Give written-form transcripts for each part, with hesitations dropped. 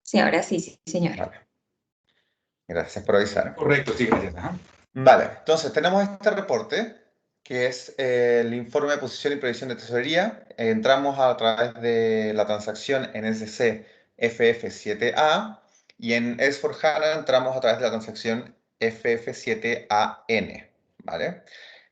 Sí, ahora sí, sí, señor. Vale. Gracias por avisar. Correcto, sí, gracias. Ajá. Vale, entonces tenemos este reporte, que es el informe de posición y previsión de tesorería. Entramos a través de la transacción en SC FF7A y en S4HANA entramos a través de la transacción FF7AN. ¿Vale?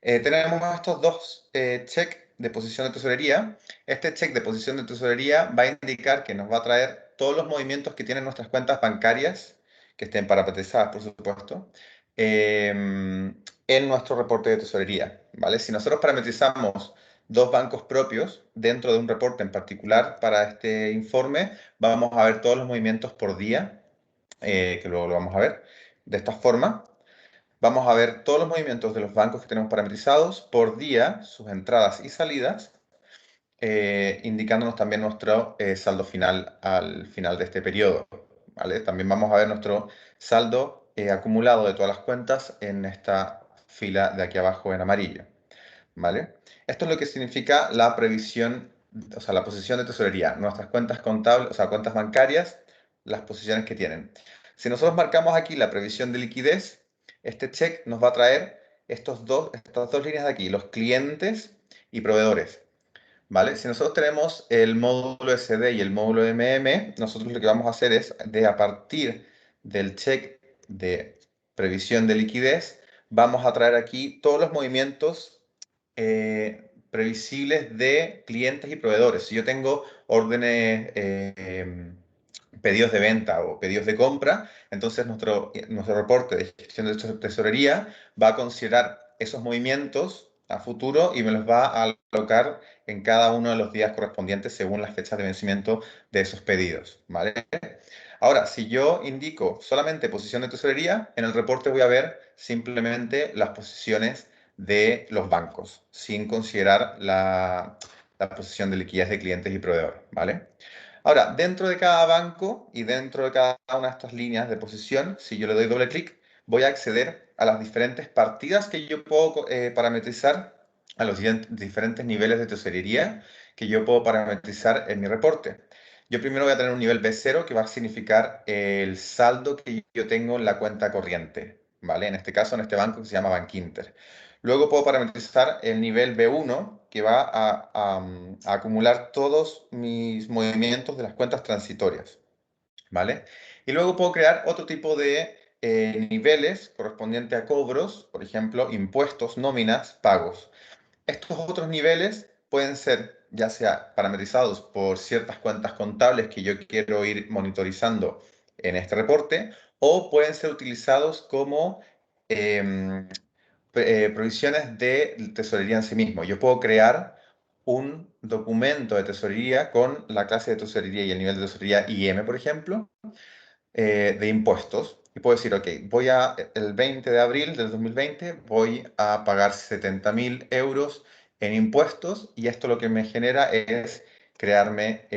Tenemos estos dos checks de posición de tesorería. Este check de posición de tesorería va a indicar que nos va a traer todos los movimientos que tienen nuestras cuentas bancarias, que estén parametrizadas, por supuesto, en nuestro reporte de tesorería, ¿vale? Si nosotros parametrizamos dos bancos propios dentro de un reporte en particular para este informe, vamos a ver todos los movimientos por día, que luego lo vamos a ver de esta forma. Vamos a ver todos los movimientos de los bancos que tenemos parametrizados por día, sus entradas y salidas, indicándonos también nuestro saldo final al final de este periodo, ¿vale? También vamos a ver nuestro saldo acumulado de todas las cuentas en esta fila de aquí abajo en amarillo, ¿vale? Esto es lo que significa la previsión, o sea, la posición de tesorería, nuestras cuentas contables, o sea, cuentas bancarias, las posiciones que tienen. Si nosotros marcamos aquí la previsión de liquidez, este check nos va a traer estas dos líneas de aquí, los clientes y proveedores. ¿Vale? Si nosotros tenemos el módulo SD y el módulo MM, nosotros lo que vamos a hacer es, a partir del check de previsión de liquidez, vamos a traer aquí todos los movimientos previsibles de clientes y proveedores. Si yo tengo órdenes, pedidos de venta o pedidos de compra, entonces nuestro reporte de gestión de tesorería va a considerar esos movimientos a futuro y me los va a alocar en cada uno de los días correspondientes según las fechas de vencimiento de esos pedidos, ¿vale? Ahora, si yo indico solamente posición de tesorería, en el reporte voy a ver simplemente las posiciones de los bancos, sin considerar la posición de liquidez de clientes y proveedores, ¿vale? Ahora, dentro de cada banco y dentro de cada una de estas líneas de posición, si yo le doy doble clic, voy a acceder a las diferentes partidas que yo puedo parametrizar, a los diferentes niveles de tesorería que yo puedo parametrizar en mi reporte. Yo primero voy a tener un nivel B0 que va a significar el saldo que yo tengo en la cuenta corriente, ¿vale? En este caso, en este banco que se llama Bankinter. Luego puedo parametrizar el nivel B1 que va a acumular todos mis movimientos de las cuentas transitorias, ¿vale? Y luego puedo crear otro tipo de niveles correspondiente a cobros, por ejemplo, impuestos, nóminas, pagos. Estos otros niveles pueden ser ya sea parametrizados por ciertas cuentas contables que yo quiero ir monitorizando en este reporte, o pueden ser utilizados como em, provisiones de tesorería en sí mismo. Yo puedo crear un documento de tesorería con la clase de tesorería y el nivel de tesorería IM, por ejemplo, de impuestos. Y puedo decir, ok, el 20 de abril del 2020 voy a pagar 70.000 euros en impuestos y esto lo que me genera es crearme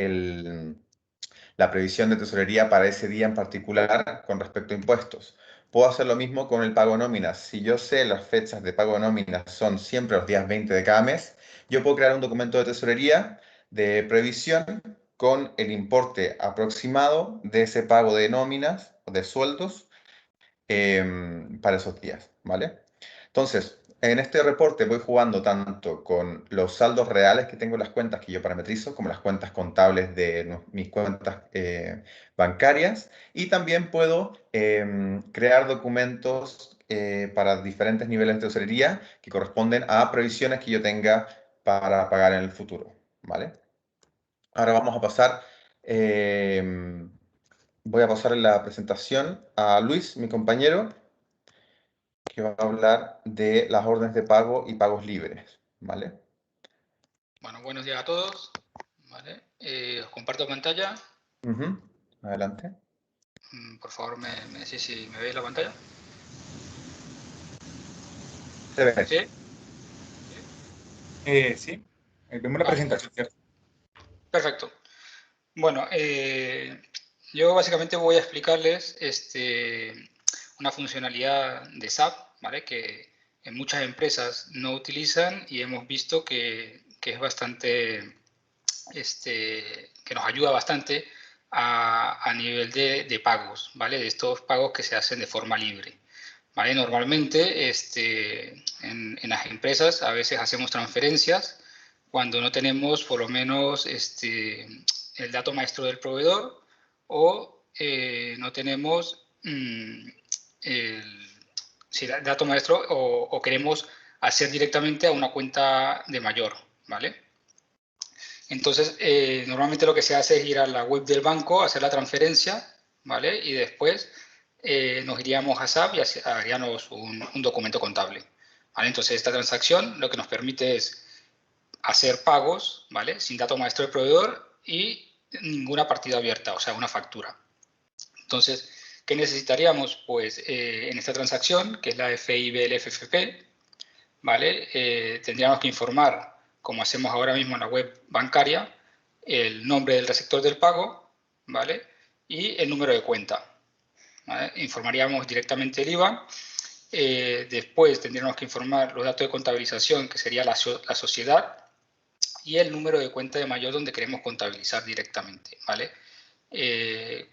la previsión de tesorería para ese día en particular con respecto a impuestos. Puedo hacer lo mismo con el pago de nóminas. Si yo sé las fechas de pago de nóminas son siempre los días 20 de cada mes, yo puedo crear un documento de tesorería de previsión con el importe aproximado de ese pago de nóminas o de sueldos para esos días, ¿vale? Entonces, en este reporte voy jugando tanto con los saldos reales que tengo en las cuentas que yo parametrizo, como las cuentas contables de mis cuentas bancarias, y también puedo crear documentos para diferentes niveles de tesorería que corresponden a previsiones que yo tenga para pagar en el futuro, ¿vale? Ahora vamos a pasar, voy a pasar la presentación a Luis, mi compañero, que va a hablar de las órdenes de pago y pagos libres, ¿vale? Bueno, buenos días a todos. ¿Vale? Os comparto pantalla. Adelante. Por favor, me decís si me veis la pantalla. Se ve. ¿Sí? Sí, vemos la presentación, ¿cierto? Perfecto. Bueno, yo básicamente voy a explicarles una funcionalidad de SAP, ¿vale? Que en muchas empresas no utilizan y hemos visto que que es bastante, que nos ayuda bastante a nivel de pagos, ¿vale? De estos pagos que se hacen de forma libre, ¿vale? Normalmente en las empresas a veces hacemos transferencias cuando no tenemos por lo menos el dato maestro del proveedor o no tenemos el dato maestro o queremos hacer directamente a una cuenta de mayor, ¿vale? Entonces, normalmente lo que se hace es ir a la web del banco, hacer la transferencia, ¿vale? Y después nos iríamos a SAP y haríamos un documento contable, ¿vale? Entonces, esta transacción lo que nos permite es hacer pagos, ¿vale? Sin dato maestro del proveedor y ninguna partida abierta, o sea, una factura. Entonces, ¿qué necesitaríamos? Pues en esta transacción, que es la FIBL-FFP, ¿vale? Tendríamos que informar, como hacemos ahora mismo en la web bancaria, el nombre del receptor del pago, ¿vale? Y el número de cuenta, ¿vale? Informaríamos directamente el IBAN. Después tendríamos que informar los datos de contabilización, que sería la sociedad, y el número de cuenta de mayor donde queremos contabilizar directamente, ¿vale?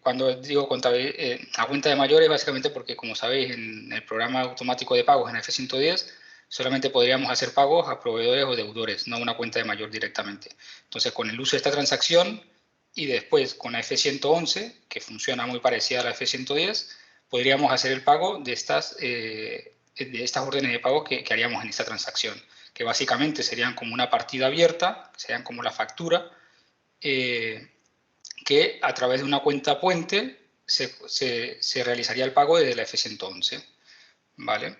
Cuando digo a cuenta de mayor es básicamente porque, como sabéis, en el programa automático de pagos en F110 solamente podríamos hacer pagos a proveedores o deudores, no a una cuenta de mayor directamente. Entonces, con el uso de esta transacción y después con la F111, que funciona muy parecida a la F110, podríamos hacer el pago de estas órdenes de pago que haríamos en esta transacción, que básicamente serían como una partida abierta, serían como la factura, que a través de una cuenta puente se realizaría el pago desde la F111, ¿vale?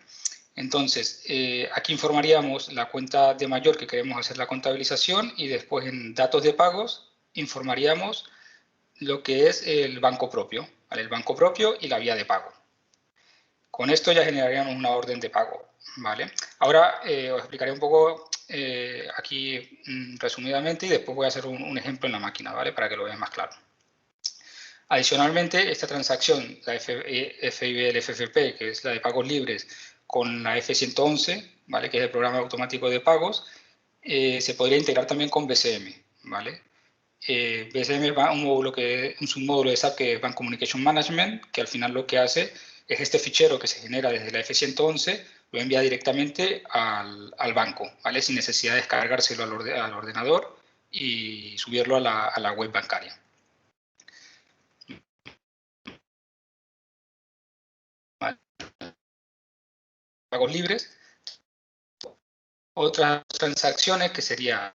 Entonces, aquí informaríamos la cuenta de mayor que queremos hacer la contabilización y después en datos de pagos informaríamos lo que es el banco propio, ¿vale? El banco propio y la vía de pago. Con esto ya generaríamos una orden de pago, ¿vale? Ahora os explicaré un poco aquí resumidamente y después voy a hacer un ejemplo en la máquina, ¿vale? Para que lo vean más claro. Adicionalmente, esta transacción, la FIBL-FFP, que es la de pagos libres, con la F111, ¿vale? Que es el programa automático de pagos, se podría integrar también con BCM, ¿vale? BCM es un módulo de SAP que es Bank Communication Management, que al final lo que hace es este fichero que se genera desde la F111, lo envía directamente al banco, ¿vale? Sin necesidad de descargárselo al ordenador y subirlo a la web bancaria. ¿Vale? Pagos libres. Otras transacciones que sería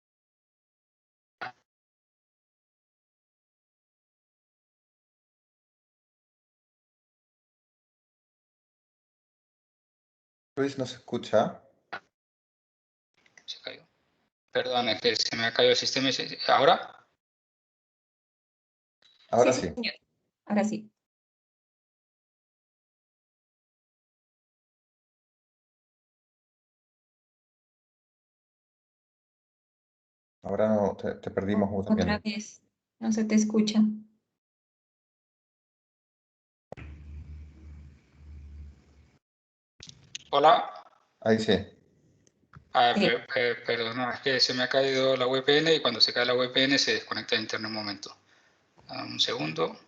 Luis, ¿no se escucha? se cayó. Perdón, es que se me ha caído el sistema. ¿Ahora? Ahora Sí, sí. señor. Ahora sí. Ahora no, te perdimos Otra también. vez. No se te escucha. Hola. Ahí sí. Sí. Perdón, no, es que se me ha caído la VPN y cuando se cae la VPN se desconecta el internet un momento. Un segundo.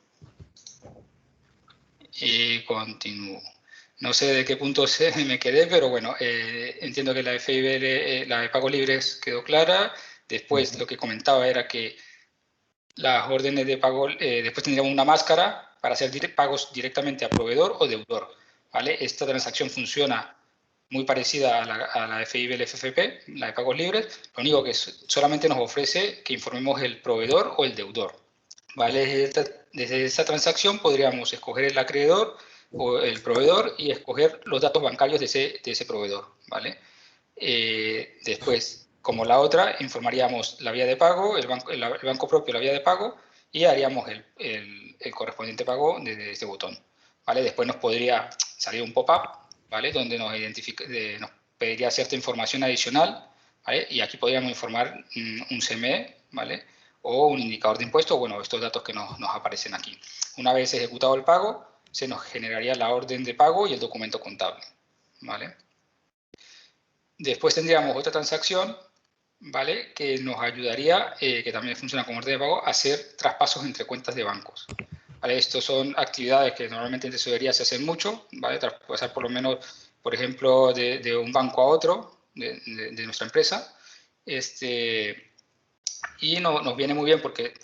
Y continúo. No sé de qué punto me quedé, pero bueno, entiendo que la FIBL, la de pagos libres quedó clara. Después lo que comentaba era que las órdenes de pago, después tendríamos una máscara para hacer pagos directamente a proveedor o deudor, ¿vale? Esta transacción funciona muy parecida a la FIBL-FFP, la de pagos libres, lo único que solamente nos ofrece que informemos el proveedor o el deudor, ¿vale? Desde esta transacción podríamos escoger el acreedor o el proveedor y escoger los datos bancarios de ese proveedor, ¿vale? Después, como la otra, informaríamos la vía de pago, el banco propio, la vía de pago, y haríamos el correspondiente pago desde este botón, ¿vale? Después nos podría salir un pop-up, ¿vale? Donde nos pediría cierta información adicional, ¿vale? Y aquí podríamos informar un CME, ¿vale? O un indicador de impuesto, bueno, estos datos que nos aparecen aquí. Una vez ejecutado el pago, se nos generaría la orden de pago y el documento contable, ¿vale? Después tendríamos otra transacción ¿vale? Que nos ayudaría, que también funciona como orden de pago, a hacer traspasos entre cuentas de bancos. ¿Vale? Estos son actividades que normalmente en tesorería se hacen mucho, ¿vale? Traspasar por lo menos, por ejemplo, de un banco a otro de nuestra empresa. Y nos viene muy bien porque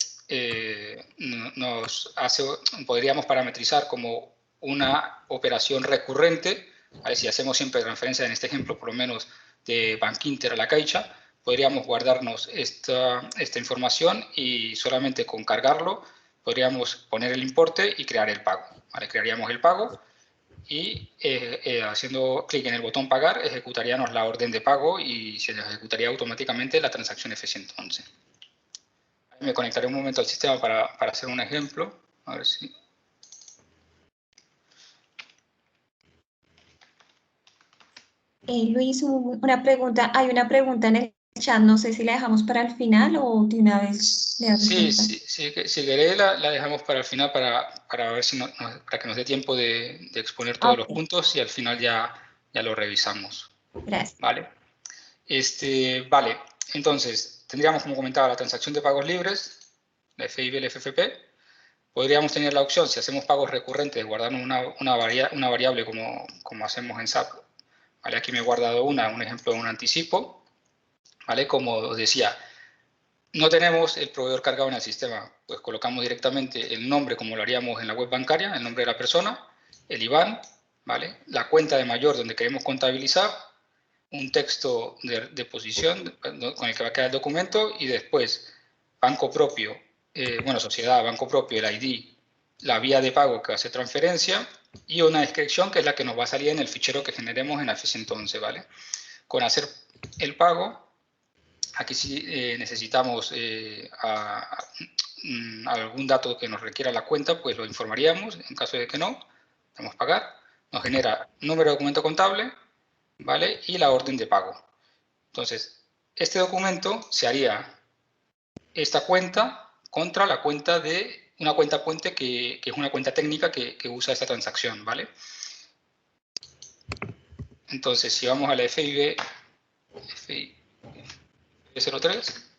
podríamos parametrizar como una operación recurrente. ¿Vale? Si hacemos siempre transferencia, en este ejemplo, por lo menos de Bankinter a la Caixa, podríamos guardarnos esta información y solamente con cargarlo podríamos poner el importe y crear el pago. ¿Vale? Crearíamos el pago y haciendo clic en el botón pagar ejecutaríamos la orden de pago y se ejecutaría automáticamente la transacción F111. Me conectaré un momento al sistema para hacer un ejemplo. A ver si... Luis, una pregunta. Hay una pregunta en el chat. No sé si la dejamos para el final o de una vez le das respuesta. Si querés la dejamos para el final para ver si para que nos dé tiempo de exponer todos los puntos y al final ya lo revisamos. Gracias. ¿Vale? Vale, entonces tendríamos, como comentaba, la transacción de pagos libres, la FIB y el FFP. Podríamos tener la opción, si hacemos pagos recurrentes, de guardarnos una variable como hacemos en SAP. ¿Vale? Aquí me he guardado un ejemplo de un anticipo. ¿Vale? Como os decía, no tenemos el proveedor cargado en el sistema, pues colocamos directamente el nombre como lo haríamos en la web bancaria, el nombre de la persona, el IBAN, ¿vale? La cuenta de mayor donde queremos contabilizar, un texto de posición con el que va a quedar el documento y después banco propio, sociedad, banco propio, el ID, la vía de pago que va a hacer transferencia y una descripción que es la que nos va a salir en el fichero que generemos en F111, ¿vale? Con hacer el pago, aquí sí necesitamos algún dato que nos requiera la cuenta, pues lo informaríamos. En caso de que no, damos pagar. Nos genera número de documento contable, ¿vale? Y la orden de pago. Entonces, este documento se haría esta cuenta contra la cuenta de una cuenta puente que es una cuenta técnica que usa esta transacción, ¿vale? Entonces, si vamos a la FIB 03,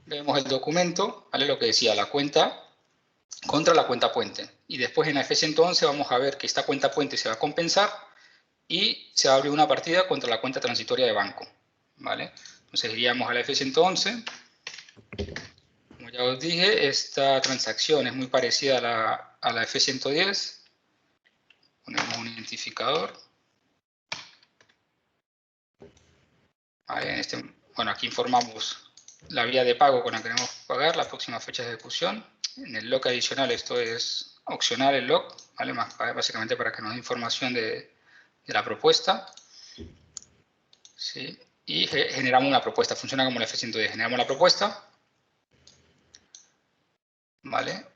vemos el documento, ¿vale? Lo que decía, la cuenta contra la cuenta puente. Y después en la F111 vamos a ver que esta cuenta puente se va a compensar y se va a abrir una partida contra la cuenta transitoria de banco, ¿vale? Entonces iríamos a la F111. Como ya os dije, esta transacción es muy parecida a la F110. Ponemos un identificador. Vale, aquí informamos la vía de pago con la que queremos pagar, la próxima fecha de ejecución. En el log adicional esto es opcional el log, ¿vale? Básicamente para que nos dé información de la propuesta. ¿Sí? Y generamos una propuesta, funciona como la F110. Generamos la propuesta, ¿vale?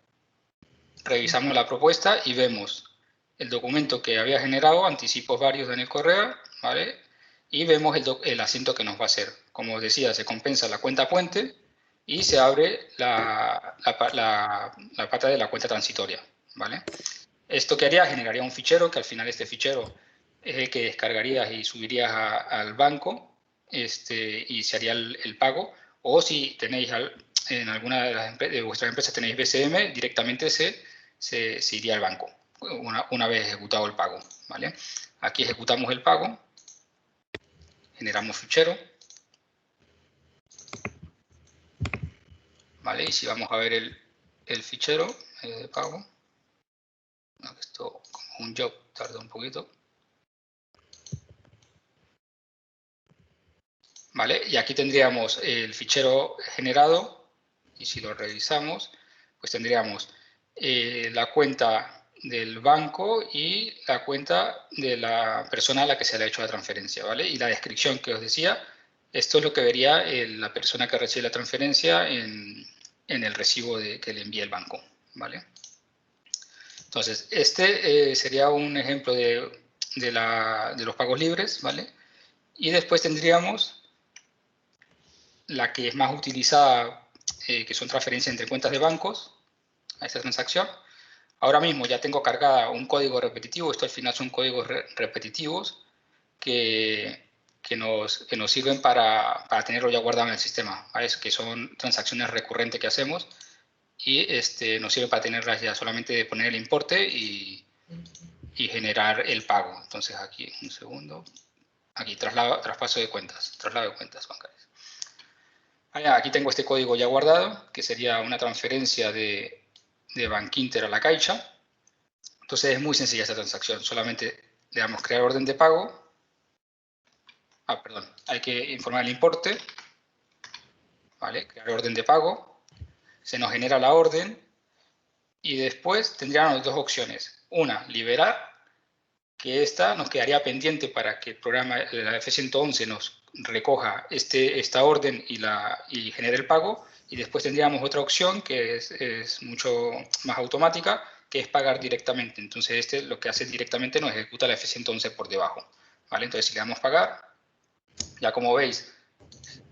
Revisamos la propuesta y vemos el documento que había generado, anticipos varios en el correo, ¿vale? Y vemos el asiento que nos va a hacer. Como os decía, se compensa la cuenta puente y se abre la pata de la cuenta transitoria, ¿vale? Esto que haría, generaría un fichero, que al final este fichero es el que descargarías y subirías al banco y se haría el pago. O si tenéis en alguna de vuestras empresas tenéis BCM, directamente se iría al banco una vez ejecutado el pago, ¿vale? Aquí ejecutamos el pago, generamos fichero, ¿vale? Y si vamos a ver el fichero de pago, esto como un job tarda un poquito, ¿vale? Y aquí tendríamos el fichero generado y si lo revisamos, pues tendríamos la cuenta del banco y la cuenta de la persona a la que se le ha hecho la transferencia, ¿vale? Y la descripción que os decía, esto es lo que vería la persona que recibe la transferencia en el recibo que le envía el banco, ¿vale? Entonces, sería un ejemplo de los pagos libres, ¿vale? Y después tendríamos la que es más utilizada, que son transferencias entre cuentas de bancos, a esta transacción. Ahora mismo ya tengo cargada un código repetitivo, esto al final son códigos repetitivos, que nos sirven para tenerlo ya guardado en el sistema, ¿vale? Que son transacciones recurrentes que hacemos y nos sirve para tenerlas ya, solamente de poner el importe y generar el pago. Entonces aquí, un segundo, aquí traspaso de cuentas, traslado de cuentas bancarias. Aquí tengo este código ya guardado, que sería una transferencia de Bankinter a la Caixa. Entonces es muy sencilla esta transacción, solamente le damos crear orden de pago. Perdón, hay que informar el importe, ¿vale? Crear orden de pago, se nos genera la orden y después tendríamos dos opciones. Una, liberar, que esta nos quedaría pendiente para que el programa, la F111, nos recoja esta orden y genere el pago. Y después tendríamos otra opción que es mucho más automática, que es pagar directamente. Entonces lo que hace directamente nos ejecuta la F111 por debajo, ¿vale? Entonces si le damos pagar, ya como veis,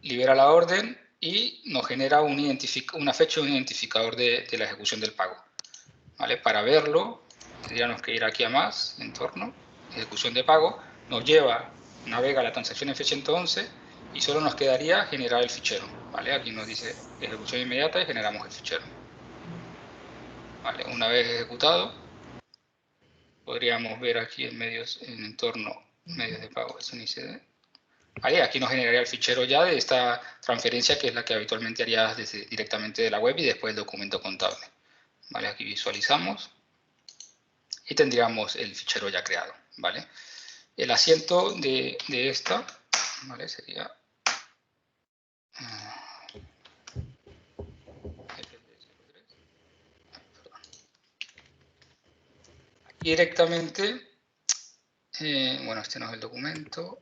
libera la orden y nos genera una fecha y un identificador de la ejecución del pago, ¿vale? Para verlo, tendríamos que ir aquí a más, entorno, ejecución de pago, nos lleva, navega la transacción F111 y solo nos quedaría generar el fichero, ¿vale? Aquí nos dice ejecución inmediata y generamos el fichero, ¿vale? Una vez ejecutado, podríamos ver aquí en medios, en entorno, medios de pago, SNICD. ¿Vale? Aquí nos generaría el fichero ya de esta transferencia, que es la que habitualmente harías directamente de la web y después el documento contable. ¿Vale? Aquí visualizamos y tendríamos el fichero ya creado. ¿Vale? El asiento de esta, ¿vale? Sería aquí directamente, bueno, este no es el documento.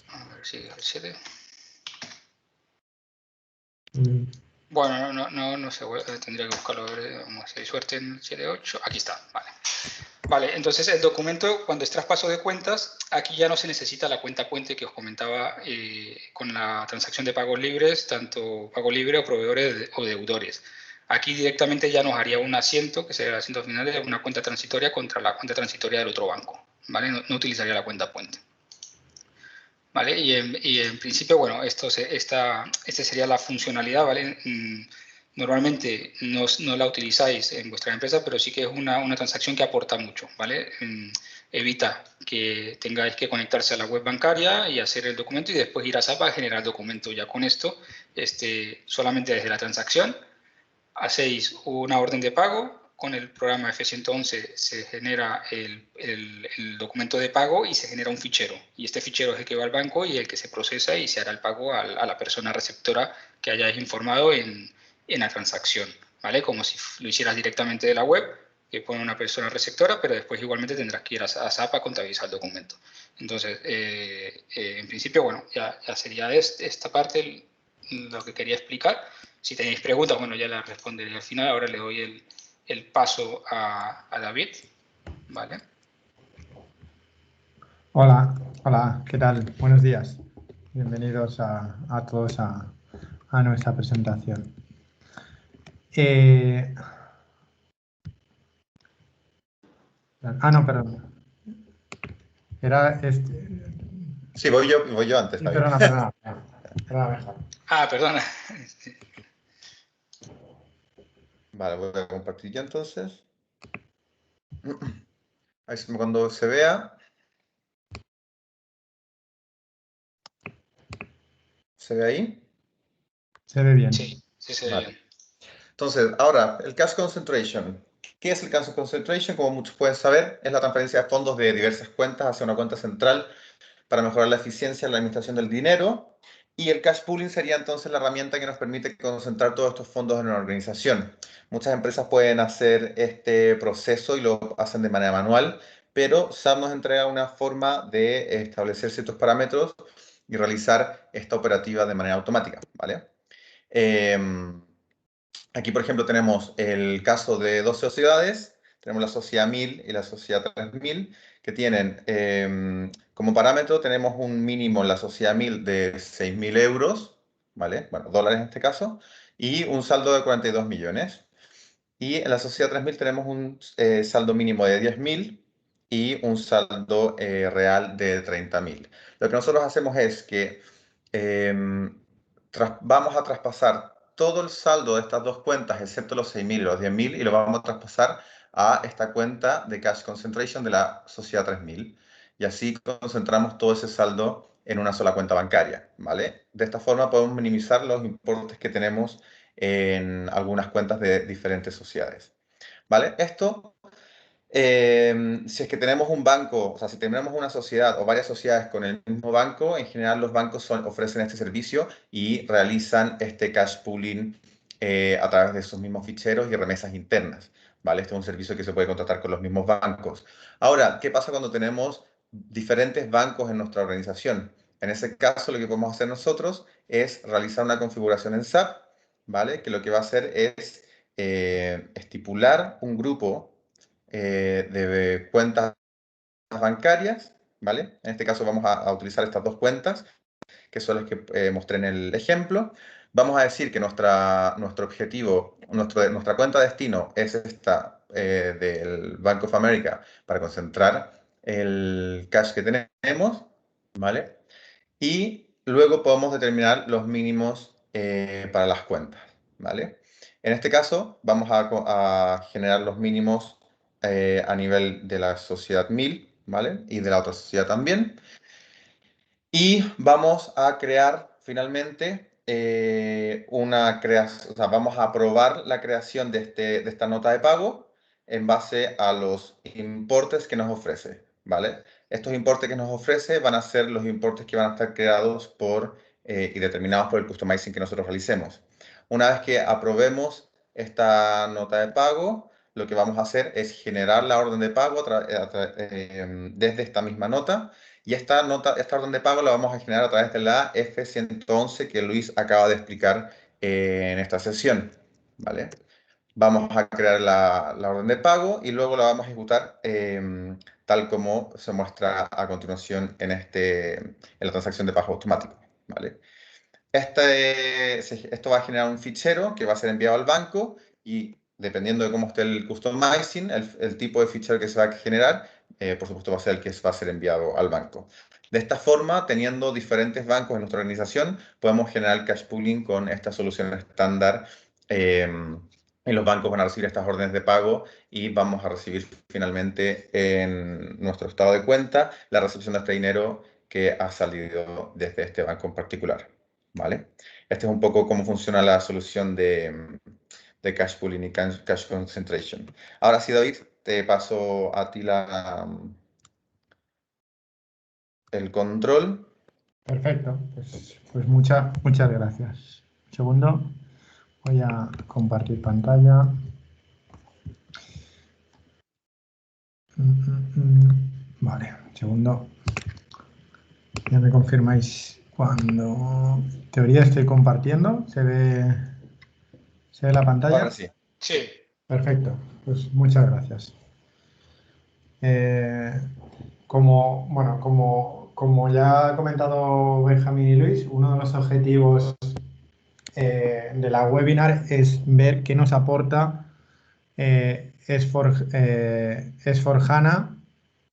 A ver si el 7. Bueno, no sé, tendría que buscarlo, vamos, si hay suerte en el 7.8, aquí está, vale. Vale, entonces el documento, cuando es traspaso de cuentas, aquí ya no se necesita la cuenta puente que os comentaba con la transacción de pagos libres, tanto pago libre o proveedores o deudores. Aquí directamente ya nos haría un asiento, que sería el asiento final de una cuenta transitoria contra la cuenta transitoria del otro banco, ¿vale? No utilizaría la cuenta puente. ¿Vale? Y en principio, bueno, esta sería la funcionalidad, ¿vale? Normalmente no la utilizáis en vuestra empresa, pero sí que es una transacción que aporta mucho, ¿vale? Evita que tengáis que conectarse a la web bancaria y hacer el documento y después ir a SAP a generar el documento. Ya con esto, solamente desde la transacción, hacéis una orden de pago. Con el programa F111 se genera el documento de pago y se genera un fichero. Y este fichero es el que va al banco y el que se procesa y se hará el pago a la persona receptora que hayáis informado en la transacción, ¿vale? Como si lo hicieras directamente de la web, que pone una persona receptora, pero después igualmente tendrás que ir a SAP a contabilizar el documento. Entonces, en principio, bueno, ya sería esta parte lo que quería explicar. Si tenéis preguntas, bueno, ya las responderé al final. Ahora le doy el paso a David, ¿vale? Hola, ¿qué tal? Buenos días. Bienvenidos a todos a nuestra presentación. No, perdón. Era este. Sí, voy yo antes. Sí, perdona. Mejor. Perdona. Vale, voy a compartir ya entonces. Ahí cuando se vea. ¿Se ve ahí? Se ve bien. Sí, se ve bien. Entonces, ahora, el Cash Concentration. ¿Qué es el Cash Concentration? Como muchos pueden saber, es la transferencia de fondos de diversas cuentas hacia una cuenta central para mejorar la eficiencia en la administración del dinero. Y el Cash Pooling sería entonces la herramienta que nos permite concentrar todos estos fondos en una organización. Muchas empresas pueden hacer este proceso y lo hacen de manera manual, pero SAP nos entrega una forma de establecer ciertos parámetros y realizar esta operativa de manera automática, ¿vale? Aquí, por ejemplo, tenemos el caso de dos sociedades. Tenemos la sociedad 1000 y la sociedad 3000, que tienen como parámetro, tenemos un mínimo en la sociedad 1000 de 6.000 euros, ¿vale? Bueno, dólares en este caso, y un saldo de 42 millones. Y en la sociedad 3000 tenemos un saldo mínimo de 10.000 y un saldo real de 30.000. Lo que nosotros hacemos es que vamos a traspasar todo el saldo de estas dos cuentas, excepto los 6.000 y los 10.000, y lo vamos a traspasar a esta cuenta de Cash Concentration de la sociedad 3.000. Y así concentramos todo ese saldo en una sola cuenta bancaria, ¿vale? De esta forma podemos minimizar los importes que tenemos en algunas cuentas de diferentes sociedades, ¿vale? Esto, si es que tenemos un banco, o sea, si tenemos una sociedad o varias sociedades con el mismo banco, en general los bancos ofrecen este servicio y realizan este cash pooling a través de sus mismos ficheros y remesas internas, ¿vale? Este es un servicio que se puede contratar con los mismos bancos. Ahora, ¿qué pasa cuando tenemos diferentes bancos en nuestra organización? En ese caso, lo que podemos hacer nosotros es realizar una configuración en SAP, ¿vale? Que lo que va a hacer es estipular un grupo de cuentas bancarias, ¿vale? En este caso vamos a utilizar estas dos cuentas, que son las que mostré en el ejemplo. Vamos a decir que nuestro objetivo, nuestra cuenta destino es esta del Bank of America para concentrar el cash que tenemos, ¿vale? Y luego podemos determinar los mínimos para las cuentas, ¿vale? En este caso vamos a generar los mínimos a nivel de la sociedad 1000, ¿vale? Y de la otra sociedad también. Y vamos a crear finalmente o sea, vamos a aprobar la creación de esta nota de pago en base a los importes que nos ofrece, ¿vale? Estos importes que nos ofrece van a ser los importes que van a estar creados y determinados por el customizing que nosotros realicemos. Una vez que aprobemos esta nota de pago, lo que vamos a hacer es generar la orden de pago desde esta misma nota. Y esta orden de pago la vamos a generar a través de la F111 que Luis acaba de explicar en esta sesión, ¿vale? Vamos a crear la orden de pago y luego la vamos a ejecutar tal como se muestra a continuación en la transacción de pago automático, ¿vale? Esto va a generar un fichero que va a ser enviado al banco y dependiendo de cómo esté el customizing, el tipo de fichero que se va a generar, por supuesto va a ser el que va a ser enviado al banco. De esta forma, teniendo diferentes bancos en nuestra organización, podemos generar cash pooling con esta solución estándar y los bancos van a recibir estas órdenes de pago y vamos a recibir finalmente en nuestro estado de cuenta la recepción de este dinero que ha salido desde este banco en particular, ¿vale? Este es un poco cómo funciona la solución de cash pooling y cash concentration. Ahora sí, David, te paso a ti el control. Perfecto, pues muchas gracias. Un segundo, voy a compartir pantalla. Vale, un segundo. Ya me confirmáis cuando, en teoría, estoy compartiendo. ¿Se ve la pantalla? Ahora sí. Sí. Perfecto, pues muchas gracias. Como ya ha comentado Benjamín y Luis, uno de los objetivos de la webinar es ver qué nos aporta S4HANA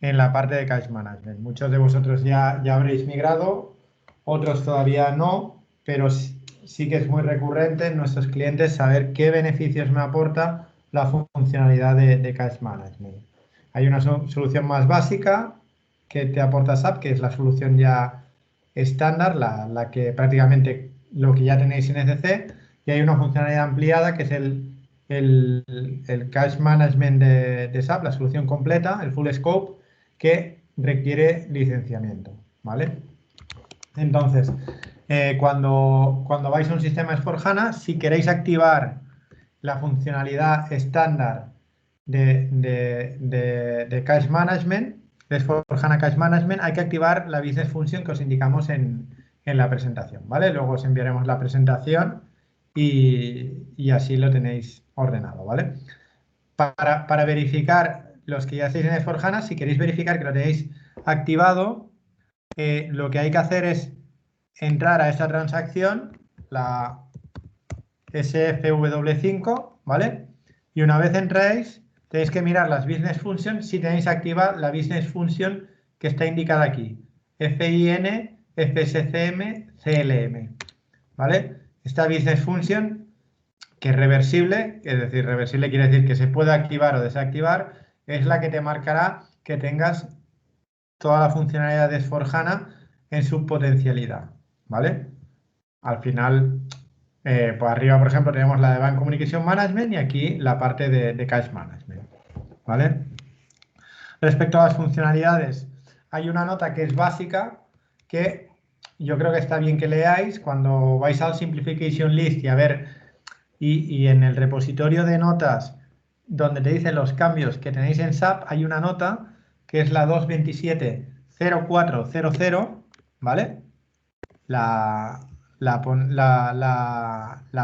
en la parte de Cash Management. Muchos de vosotros ya habréis migrado, otros todavía no, pero sí que es muy recurrente en nuestros clientes saber qué beneficios me aporta la funcionalidad de Cash Management. Hay una solución más básica que te aporta SAP, que es la solución ya estándar, la que prácticamente lo que ya tenéis en ECC, y hay una funcionalidad ampliada que es el Cash Management de SAP, la solución completa, el Full Scope, que requiere licenciamiento, ¿vale? Entonces, cuando vais a un sistema S4HANA, si queréis activar la funcionalidad estándar de Cash Management, de S4HANA Cash Management, hay que activar la Business Function que os indicamos en la presentación, ¿vale? Luego os enviaremos la presentación y así lo tenéis ordenado, ¿vale? Para verificar los que ya estáis en S4HANA, si queréis verificar que lo tenéis activado, lo que hay que hacer es entrar a esta transacción, la SFW5, ¿vale? Y una vez entréis, tenéis que mirar las Business Functions si tenéis activa la Business Function que está indicada aquí. FIN, FSCM, CLM. ¿Vale? Esta Business Function, que es reversible, es decir, reversible quiere decir que se puede activar o desactivar, es la que te marcará que tengas toda la funcionalidad de S/4HANA en su potencialidad. ¿Vale? Al final, por arriba, por ejemplo, tenemos la de Bank Communication Management y aquí la parte de Cash Management. ¿Vale? Respecto a las funcionalidades, hay una nota que es básica que yo creo que está bien que leáis cuando vais al Simplification List y a ver, y en el repositorio de notas donde te dicen los cambios que tenéis en SAP, hay una nota que es la 2270400, ¿vale? La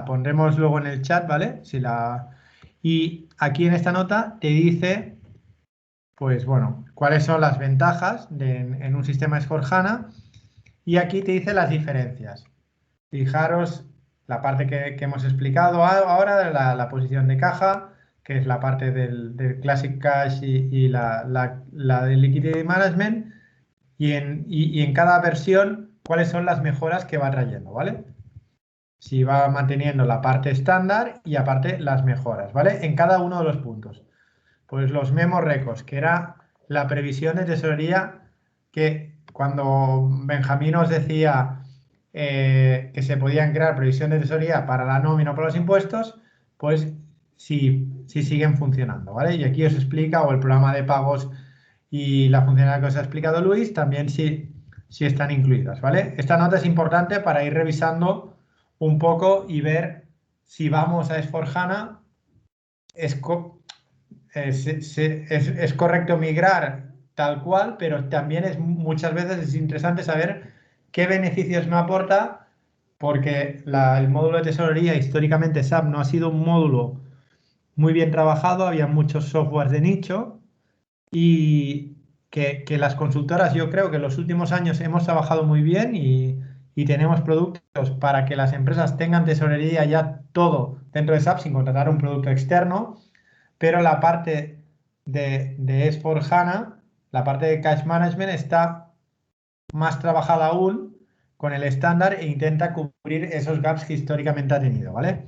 pondremos luego en el chat, ¿vale? Y aquí en esta nota te dice, pues bueno, cuáles son las ventajas en un sistema S/4HANA y aquí te dice las diferencias. Fijaros la parte que hemos explicado ahora, la posición de caja, que es la parte del Classic Cash y la de Liquidity Management, y en cada versión cuáles son las mejoras que va trayendo, ¿vale? Si va manteniendo la parte estándar y aparte las mejoras, ¿vale? En cada uno de los puntos. Pues los memo records, que era la previsión de tesorería que cuando Benjamín os decía que se podían crear previsión de tesorería para la nómina o para los impuestos, pues sí siguen funcionando, ¿vale? Y aquí os explica, o el programa de pagos y la funcionalidad que os ha explicado Luis, también sí están incluidas, ¿vale? Esta nota es importante para ir revisando un poco y ver si vamos a S/4HANA, es correcto migrar tal cual, pero también muchas veces es interesante saber qué beneficios me aporta, porque el módulo de tesorería, históricamente SAP no ha sido un módulo muy bien trabajado, había muchos softwares de nicho y que las consultoras, yo creo que en los últimos años hemos trabajado muy bien y tenemos productos para que las empresas tengan tesorería ya todo dentro de SAP sin contratar un producto externo, pero la parte de S/4HANA, la parte de Cash Management está más trabajada aún con el estándar e intenta cubrir esos gaps que históricamente ha tenido, ¿vale?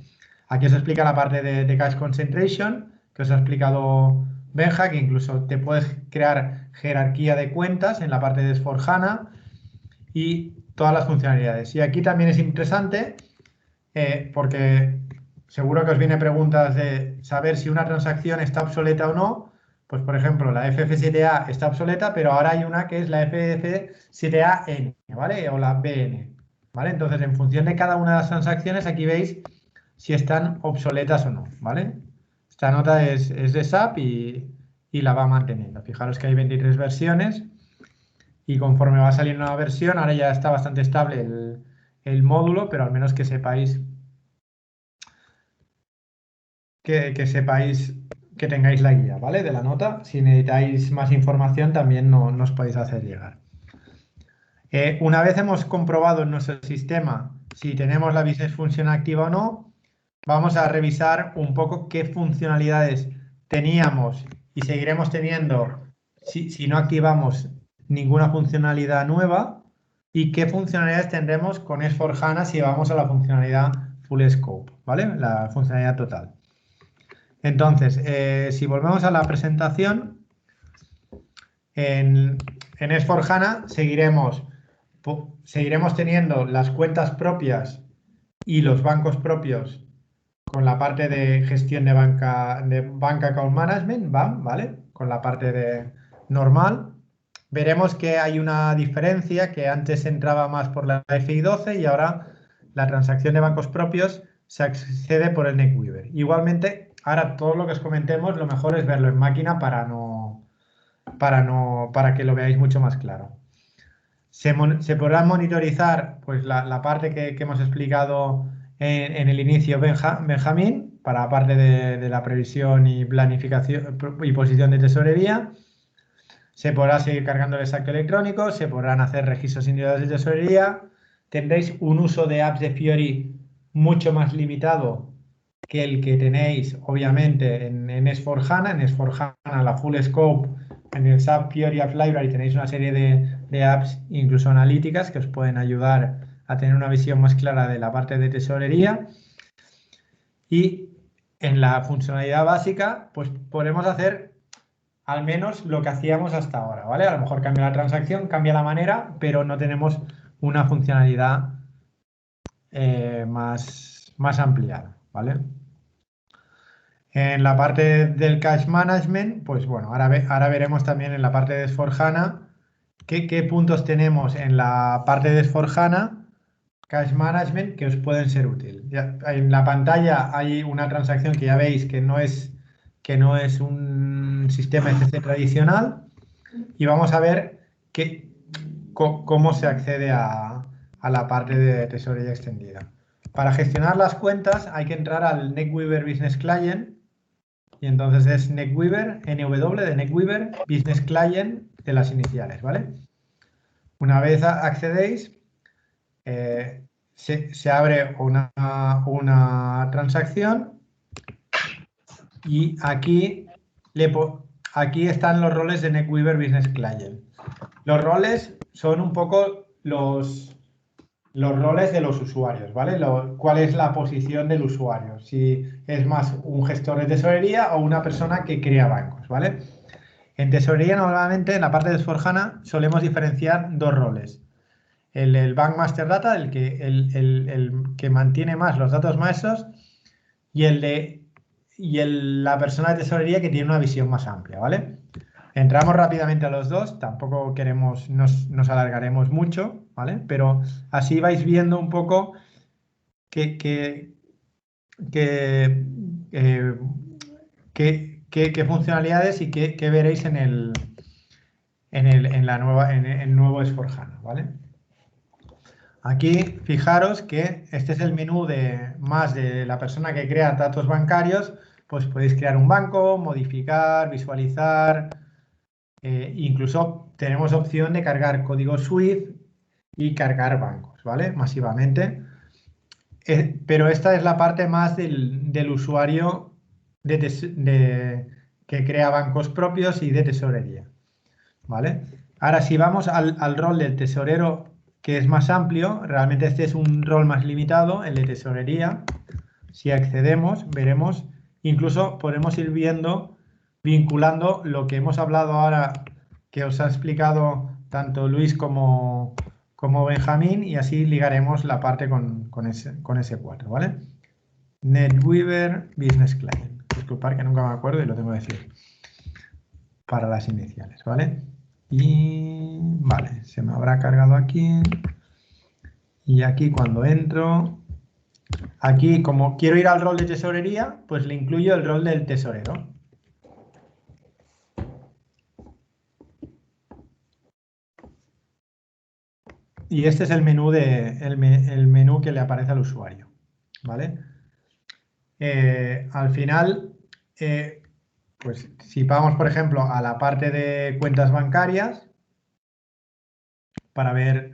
Aquí os explica la parte de Cash Concentration, que os ha explicado Benja, que incluso te puedes crear jerarquía de cuentas en la parte de S/4HANA y todas las funcionalidades. Y aquí también es interesante porque seguro que os viene preguntas de saber si una transacción está obsoleta o no. Pues, por ejemplo, la FF7A está obsoleta, pero ahora hay una que es la FF7AN, ¿vale? O la BN, ¿vale? Entonces, en función de cada una de las transacciones, aquí veis si están obsoletas o no, ¿vale? Esta nota es de SAP y la va manteniendo. Fijaros que hay 23 versiones y conforme va saliendo una versión, ahora ya está bastante estable el módulo, pero al menos que sepáis que tengáis la guía, ¿vale? De la nota. Si necesitáis más información, también nos podéis hacer llegar. Una vez hemos comprobado en nuestro sistema si tenemos la Business Function activa o no, vamos a revisar un poco qué funcionalidades teníamos y seguiremos teniendo si no activamos ninguna funcionalidad nueva y qué funcionalidades tendremos con S/4HANA si vamos a la funcionalidad Full Scope, ¿vale? La funcionalidad total. Entonces, si volvemos a la presentación, en S/4HANA seguiremos teniendo las cuentas propias y los bancos propios con la parte de gestión de Bank Account Management, BAM, ¿vale? Con la parte normal. Veremos que hay una diferencia, que antes entraba más por la FI12 y ahora la transacción de bancos propios se accede por el NetWeaver. Igualmente, ahora todo lo que os comentemos, lo mejor es verlo en máquina para que lo veáis mucho más claro. Se podrá monitorizar pues, la parte que hemos explicado en el inicio Benjamín, para la parte de la previsión y planificación y posición de tesorería. Se podrá seguir cargando el extracto electrónico, se podrán hacer registros individuales de tesorería. Tendréis un uso de apps de Fiori mucho más limitado que el que tenéis, obviamente, en S4HANA. En S4HANA, la Full Scope, en el SAP Theory of Library tenéis una serie de apps, incluso analíticas, que os pueden ayudar a tener una visión más clara de la parte de tesorería. Y en la funcionalidad básica, pues podemos hacer al menos lo que hacíamos hasta ahora, ¿vale? A lo mejor cambia la transacción, cambia la manera, pero no tenemos una funcionalidad más ampliada, ¿vale? En la parte del cash management, pues bueno, ahora veremos también en la parte de S4HANA qué puntos tenemos en la parte de S4HANA Cash Management que os pueden ser útiles. En la pantalla hay una transacción que ya veis que no es un sistema ECC tradicional, y vamos a ver cómo se accede a la parte de tesorería extendida. Para gestionar las cuentas hay que entrar al NetWeaver Business Client, y entonces es NetWeaver, NW de NetWeaver, Business Client de las iniciales, ¿vale? Una vez accedéis, se abre una transacción, y aquí están los roles de NetWeaver Business Client. Los roles son un poco los roles de los usuarios, ¿vale? ¿Cuál es la posición del usuario? Si es más un gestor de tesorería o una persona que crea bancos, ¿vale? En tesorería, normalmente, en la parte de S4HANA, solemos diferenciar dos roles. El Bank Master Data, el que mantiene más los datos maestros, y la persona de tesorería, que tiene una visión más amplia, ¿vale? Entramos rápidamente a los dos, tampoco nos alargaremos mucho, ¿vale? Pero así vais viendo un poco qué funcionalidades y qué veréis en el nuevo S4HANA, ¿vale? Aquí fijaros que este es el menú de la persona que crea datos bancarios. Pues podéis crear un banco, modificar, visualizar, incluso tenemos opción de cargar código SWIFT y cargar bancos, ¿vale? Masivamente. Pero esta es la parte más del usuario que crea bancos propios y de tesorería, ¿vale? Ahora, si vamos al rol del tesorero, que es más amplio, realmente este es un rol más limitado, el de tesorería. Si accedemos, veremos, incluso podemos ir vinculando lo que hemos hablado ahora, que os ha explicado tanto Luis como Benjamín, y así ligaremos la parte con ese 4, ¿vale? NetWeaver Business Client. Disculpad que nunca me acuerdo y lo tengo que decir para las iniciales, ¿vale? Y vale, se me habrá cargado aquí. Y aquí, cuando entro, aquí, como quiero ir al rol de tesorería, pues le incluyo el rol del tesorero. Y este es el menú el menú que le aparece al usuario, ¿vale? Al final, pues si vamos, por ejemplo, a la parte de cuentas bancarias, para ver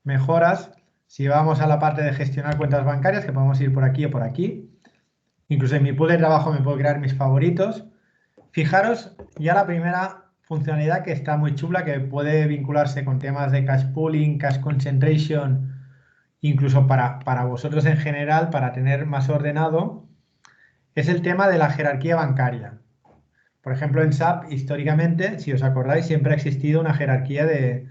mejoras, si vamos a la parte de gestionar cuentas bancarias, que podemos ir por aquí o por aquí, incluso en mi pool de trabajo me puedo crear mis favoritos. Fijaros ya la primera funcionalidad, que está muy chula, que puede vincularse con temas de cash pooling, cash concentration, incluso para vosotros en general, para tener más ordenado, es el tema de la jerarquía bancaria. Por ejemplo, en SAP, históricamente, si os acordáis, siempre ha existido una jerarquía de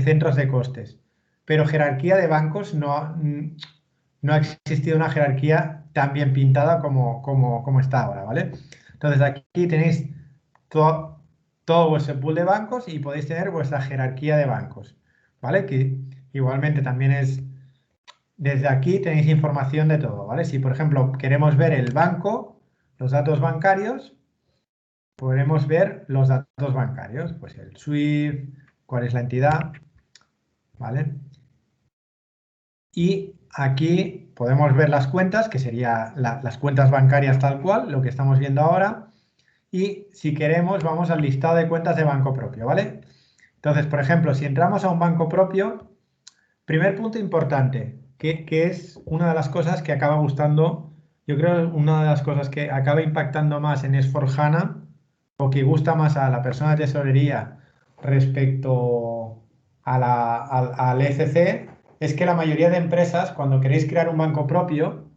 centros de costes, pero jerarquía de bancos no ha existido una jerarquía tan bien pintada como está ahora, ¿vale? Entonces aquí tenéis todo vuestro pool de bancos y podéis tener vuestra jerarquía de bancos, ¿vale? Que igualmente también desde aquí tenéis información de todo, ¿vale? Si, por ejemplo, queremos ver el banco, los datos bancarios, podremos ver los datos bancarios, pues el SWIFT, cuál es la entidad, ¿vale? Y aquí podemos ver las cuentas, que serían las cuentas bancarias tal cual, lo que estamos viendo ahora. Y si queremos, vamos al listado de cuentas de banco propio, ¿vale? Entonces, por ejemplo, si entramos a un banco propio, primer punto importante, que es una de las cosas que acaba gustando yo creo que una de las cosas que acaba impactando más en S/4HANA o que gusta más a la persona de tesorería respecto al ECC es que la mayoría de empresas, cuando queréis crear un banco propio,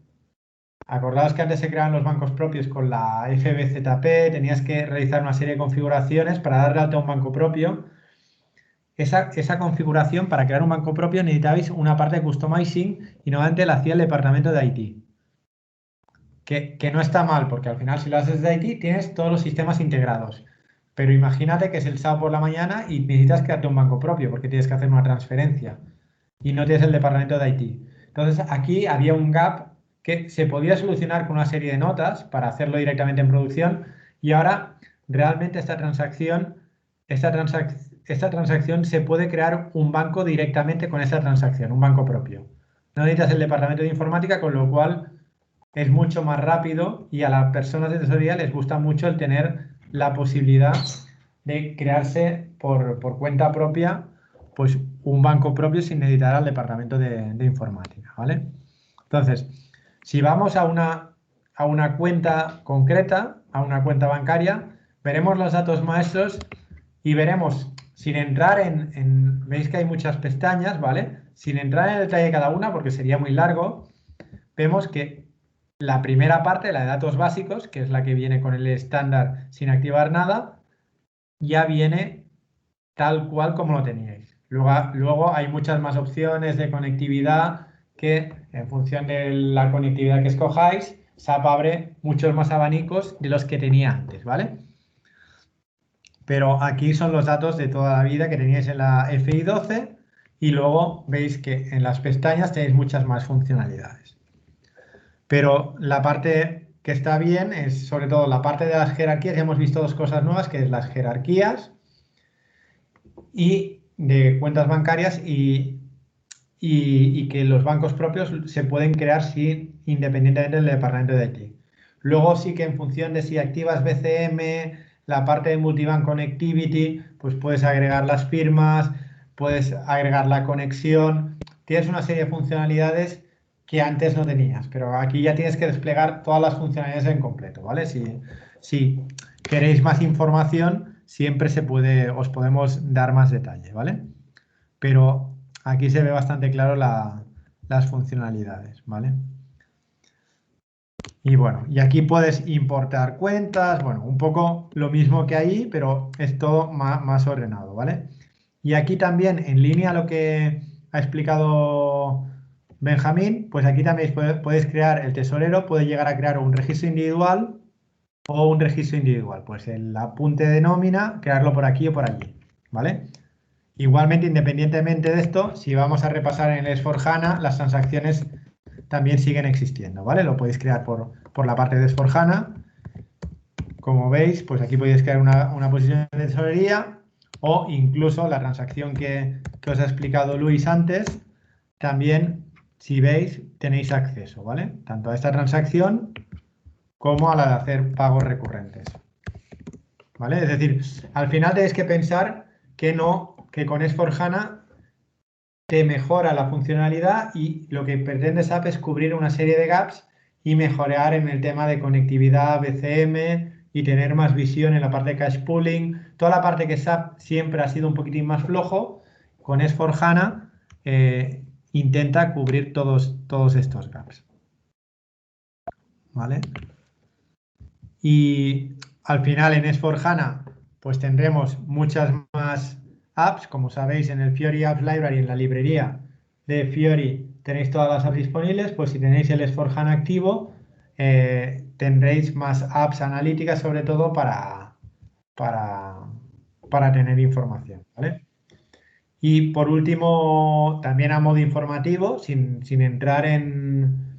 acordaos que antes se creaban los bancos propios con la FBZP, tenías que realizar una serie de configuraciones para darle alta a un banco propio. Esa configuración para crear un banco propio necesitabais una parte de customizing y normalmente la hacía el departamento de IT. Que no está mal, porque al final si lo haces de IT tienes todos los sistemas integrados. Pero imagínate que es el sábado por la mañana y necesitas crearte un banco propio porque tienes que hacer una transferencia y no tienes el departamento de IT. Entonces aquí había un gap que se podía solucionar con una serie de notas para hacerlo directamente en producción y ahora realmente esta transacción se puede crear un banco directamente con esa transacción, un banco propio. No necesitas el departamento de informática, con lo cual es mucho más rápido y a las personas de tesorería les gusta mucho el tener la posibilidad de crearse por cuenta propia pues un banco propio sin necesitar al departamento de informática, ¿vale? Entonces, si vamos a una cuenta concreta, a una cuenta bancaria, veremos los datos maestros y veremos, sin entrar veis que hay muchas pestañas, ¿vale? Sin entrar en el detalle de cada una, porque sería muy largo, vemos que la primera parte, la de datos básicos, que es la que viene con el estándar sin activar nada, ya viene tal cual como lo teníais. Luego hay muchas más opciones de conectividad que, en función de la conectividad que escojáis, SAP abre muchos más abanicos de los que tenía antes, ¿vale? Pero aquí son los datos de toda la vida que teníais en la FI 12 y luego veis que en las pestañas tenéis muchas más funcionalidades. Pero la parte que está bien es sobre todo la parte de las jerarquías. Ya hemos visto dos cosas nuevas, que es las jerarquías y de cuentas bancarias y que los bancos propios se pueden crear independientemente del departamento de IT. Luego sí que en función de si activas BCM, la parte de Multibank Connectivity, pues puedes agregar las firmas, puedes agregar la conexión. Tienes una serie de funcionalidades que antes no tenías, pero aquí ya tienes que desplegar todas las funcionalidades en completo, ¿vale? Si queréis más información, siempre os podemos dar más detalle, ¿vale? Pero aquí se ve bastante claro las funcionalidades, ¿vale? Y bueno, y aquí puedes importar cuentas, bueno, un poco lo mismo que ahí, pero es todo más ordenado, ¿vale? Y aquí también, en línea a lo que ha explicado Benjamín, pues aquí también puedes crear el tesorero, puede llegar a crear un registro individual o un registro individual. Pues el apunte de nómina, crearlo por aquí o por allí, ¿vale? Igualmente, independientemente de esto, si vamos a repasar en el S/4HANA, las transacciones también siguen existiendo, ¿vale? Lo podéis crear por la parte de S/4HANA. Como veis, pues aquí podéis crear una posición de tesorería o incluso la transacción que os ha explicado Luis antes, también, si veis, tenéis acceso, ¿vale? Tanto a esta transacción como a la de hacer pagos recurrentes, ¿vale? Es decir, al final tenéis que pensar que con S/4HANA te mejora la funcionalidad y lo que pretende SAP es cubrir una serie de gaps y mejorar en el tema de conectividad, BCM y tener más visión en la parte de cash pooling. Toda la parte que SAP siempre ha sido un poquitín más flojo, con S/4HANA intenta cubrir todos estos gaps, ¿vale? Y al final en S/4HANA pues tendremos muchas más apps. Como sabéis, en el Fiori Apps Library, en la librería de Fiori, tenéis todas las apps disponibles. Pues si tenéis el S/4HANA activo, tendréis más apps analíticas, sobre todo para tener información, ¿vale? Y por último, también a modo informativo, sin entrar en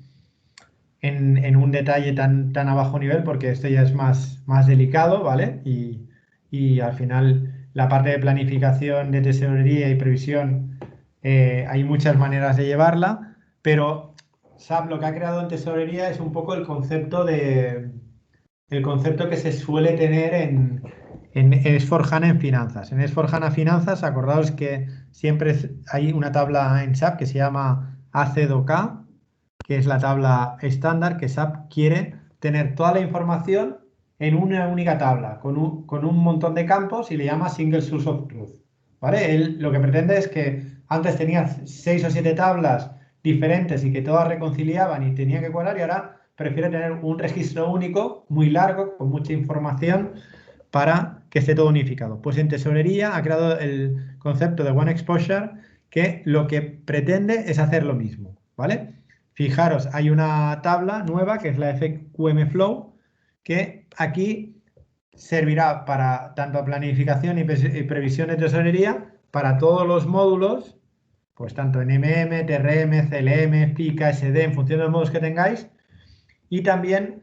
un detalle tan a bajo nivel, porque esto ya es más delicado, ¿vale? Y al final la parte de planificación de tesorería y previsión, hay muchas maneras de llevarla, pero SAP lo que ha creado en tesorería es un poco el concepto que se suele tener en S/4HANA en finanzas. En S/4HANA finanzas, acordaos que siempre hay una tabla en SAP que se llama ACDOK, que es la tabla estándar, que SAP quiere tener toda la información en una única tabla, con un montón de campos y le llama Single Source of Truth. ¿Vale? Él lo que pretende es que antes tenía 6 o 7 tablas diferentes y que todas reconciliaban y tenía que cuadrar, y ahora prefiere tener un registro único, muy largo, con mucha información, para que esté todo unificado. Pues en tesorería ha creado el concepto de One Exposure, que lo que pretende es hacer lo mismo, ¿vale? Fijaros, hay una tabla nueva que es la FQM Flow, que aquí servirá para tanto planificación y previsión de tesorería para todos los módulos, pues tanto en MM, TRM, CLM, FICA, SD, en función de los módulos que tengáis, y también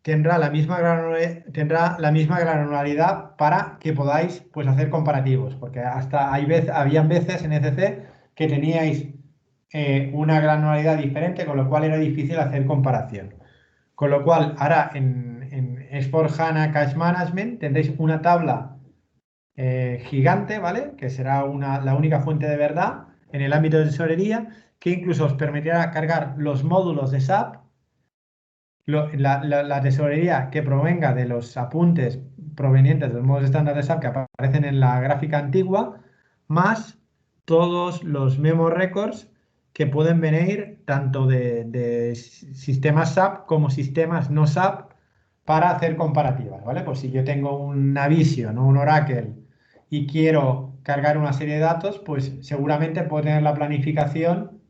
tendrá la misma granularidad para que podáis, pues, hacer comparativos, porque hasta habían veces en ECC que teníais una granularidad diferente, con lo cual era difícil hacer comparación. Con lo cual, ahora en S/4HANA Cash Management tendréis una tabla gigante, ¿vale? Que será la única fuente de verdad en el ámbito de tesorería, que incluso os permitirá cargar los módulos de SAP, la tesorería que provenga de los apuntes provenientes de los módulos estándar de SAP que aparecen en la gráfica antigua, más todos los memo records que pueden venir tanto de sistemas SAP como sistemas no SAP para hacer comparativas, ¿vale? Pues si yo tengo un Navision o un Oracle y quiero cargar una serie de datos, pues seguramente puedo tener la planificación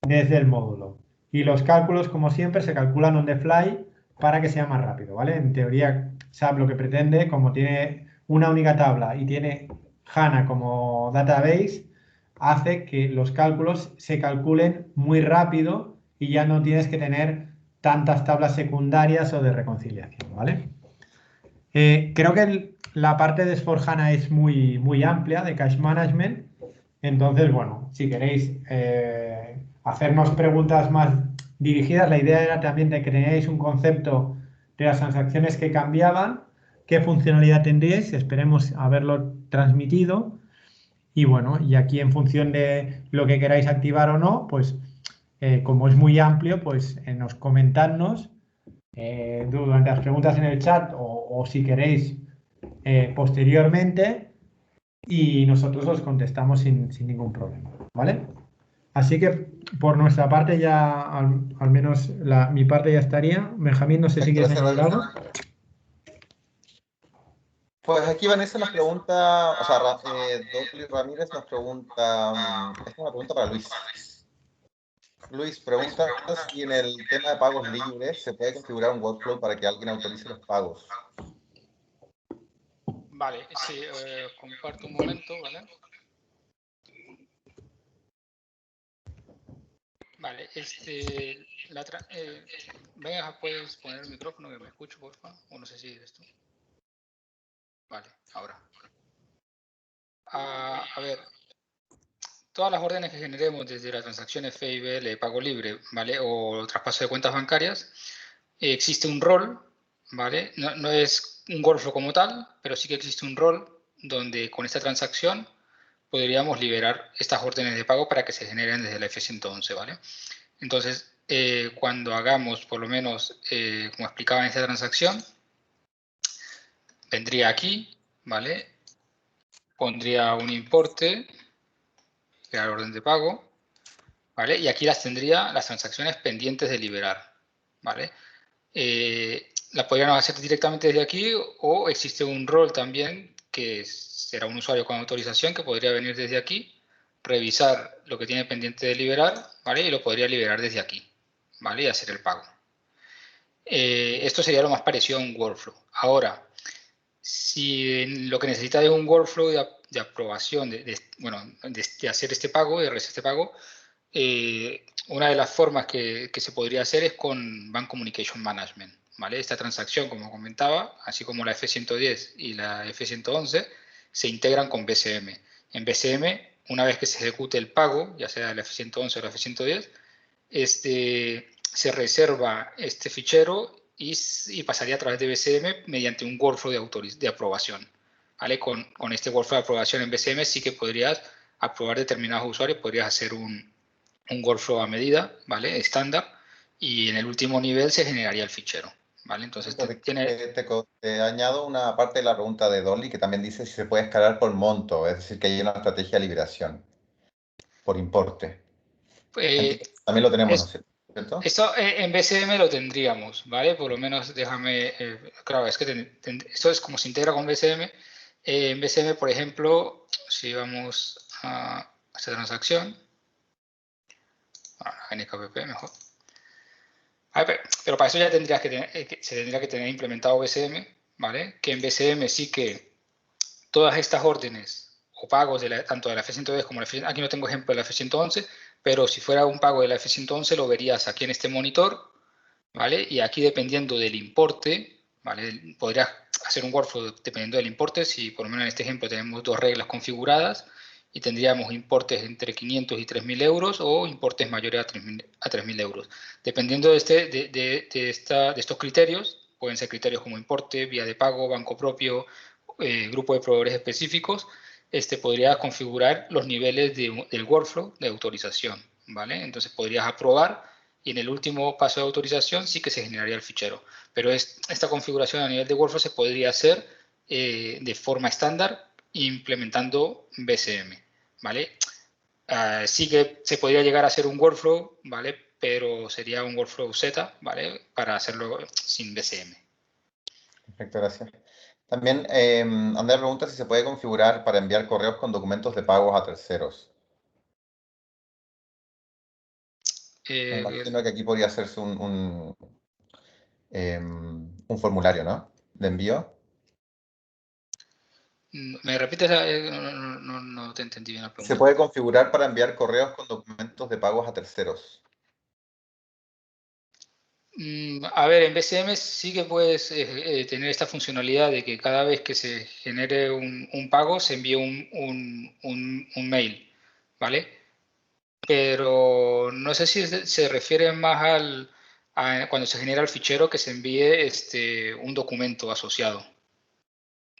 desde el módulo. Y los cálculos, como siempre, se calculan on the fly para que sea más rápido, ¿vale? En teoría, SAP lo que pretende, como tiene una única tabla y tiene HANA como database, hace que los cálculos se calculen muy rápido y ya no tienes que tener tantas tablas secundarias o de reconciliación, ¿vale? Creo que la parte de S/4HANA es muy, muy amplia de Cash Management. Entonces, bueno, si queréis hacernos preguntas más dirigidas, la idea era también de que teníais un concepto de las transacciones que cambiaban, qué funcionalidad tendríais, esperemos haberlo transmitido. Y bueno, y aquí en función de lo que queráis activar o no, pues como es muy amplio, pues nos comentadnos durante las preguntas en el chat o si queréis posteriormente, y nosotros os contestamos sin ningún problema, ¿vale? Así que por nuestra parte ya, al menos mi parte ya estaría. Benjamín, no sé si quieres añadir algo. Pues aquí Vanessa nos pregunta, o sea, Douglas Ramírez nos pregunta, esta es una pregunta para Luis. Luis pregunta si en el tema de pagos libres se puede configurar un workflow para que alguien autorice los pagos. Vale, sí, comparto un momento, ¿vale? Vale, venga, puedes poner el micrófono que me escucho, por favor, o no sé si eres tú. Vale, ahora. A ver, todas las órdenes que generemos desde las transacciones FIBL, pago libre, ¿vale? O traspaso de cuentas bancarias, existe un rol, ¿vale? No es un workflow como tal, pero sí que existe un rol donde con esta transacción podríamos liberar estas órdenes de pago para que se generen desde la F111, ¿vale? Entonces, cuando hagamos, por lo menos, como explicaba en esta transacción, vendría aquí, ¿vale? Pondría un importe, crear orden de pago, ¿vale? Y aquí las tendría las transacciones pendientes de liberar, ¿vale? La podríamos hacer directamente desde aquí, o existe un rol también que será un usuario con autorización que podría venir desde aquí, revisar lo que tiene pendiente de liberar, ¿vale? Y lo podría liberar desde aquí, ¿vale? Y hacer el pago. Esto sería lo más parecido a un workflow. Ahora, si lo que necesita es un workflow de aprobación, de hacer este pago, de realizar este pago, una de las formas que se podría hacer es con Bank Communication Management, ¿vale? Esta transacción, como comentaba, así como la F110 y la F111, se integran con BCM. En BCM, una vez que se ejecute el pago, ya sea la F111 o la F110, se reserva este fichero y pasaría a través de BCM mediante un workflow de aprobación, ¿vale? Con este workflow de aprobación en BCM sí que podrías aprobar determinados usuarios, podrías hacer un un workflow a medida, ¿vale? Estándar, y en el último nivel se generaría el fichero, ¿vale? Entonces te añado una parte de la pregunta de Dolly que también dice si se puede escalar por monto, es decir, que hay una estrategia de liberación por importe. También lo tenemos, ¿no es cierto? Esto en BCM lo tendríamos, ¿vale? Por lo menos déjame, claro, es que esto es como se integra con BCM. En BCM, por ejemplo, si vamos a esta transacción, NKPP mejor. Pero para eso ya tendrías que tener, se tendría que tener implementado BCM, ¿vale? Que en BCM sí que todas estas órdenes o pagos tanto de la F110 como la F111, aquí no tengo ejemplo de la F111, pero si fuera un pago de la F111 lo verías aquí en este monitor, ¿vale? Y aquí dependiendo del importe, ¿vale? Podrías hacer un workflow dependiendo del importe, si por lo menos en este ejemplo tenemos dos reglas configuradas y tendríamos importes entre 500 y 3.000 euros o importes mayores a 3.000 euros. Dependiendo de estos criterios, pueden ser criterios como importe, vía de pago, banco propio, grupo de proveedores específicos, podrías configurar los niveles del workflow de autorización, ¿vale? Entonces podrías aprobar y en el último paso de autorización sí que se generaría el fichero. Pero esta configuración a nivel de workflow se podría hacer de forma estándar implementando BCM, ¿vale? Sí que se podría llegar a hacer un workflow, ¿vale? Pero sería un workflow Z, ¿vale? Para hacerlo sin BCM. Perfecto, gracias. También Andrea pregunta si se puede configurar para enviar correos con documentos de pagos a terceros. Me imagino que aquí podría hacerse un formulario, ¿no? De envío. ¿Me repites? No te entendí bien la pregunta. Se puede configurar para enviar correos con documentos de pagos a terceros. A ver, en BCM sí que puedes tener esta funcionalidad de que cada vez que se genere un pago se envíe un mail, ¿vale? Pero no sé si se refiere más a cuando se genera el fichero que se envíe un documento asociado.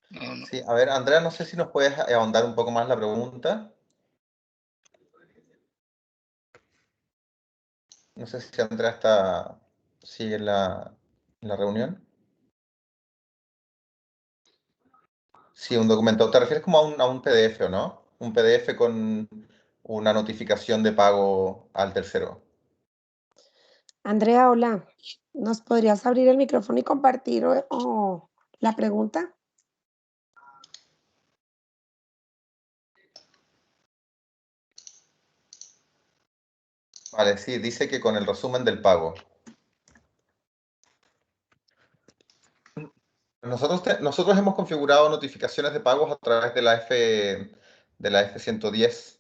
No. Sí, a ver, Andrea, no sé si nos puedes ahondar un poco más la pregunta. No sé si Andrea sigue en la reunión. Sí, un documento. ¿Te refieres como a un PDF, o no? Un PDF con una notificación de pago al tercero. Andrea, hola. ¿Nos podrías abrir el micrófono y compartir la pregunta? Vale, sí, dice que con el resumen del pago. Nosotros hemos configurado notificaciones de pagos a través de la F110.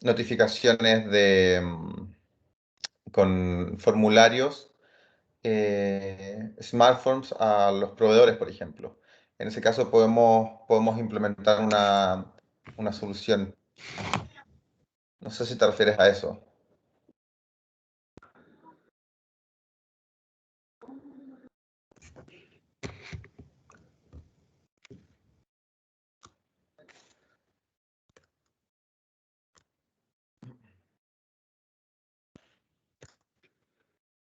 Notificaciones con formularios, smartphones a los proveedores, por ejemplo. En ese caso podemos implementar una solución. No sé si te refieres a eso.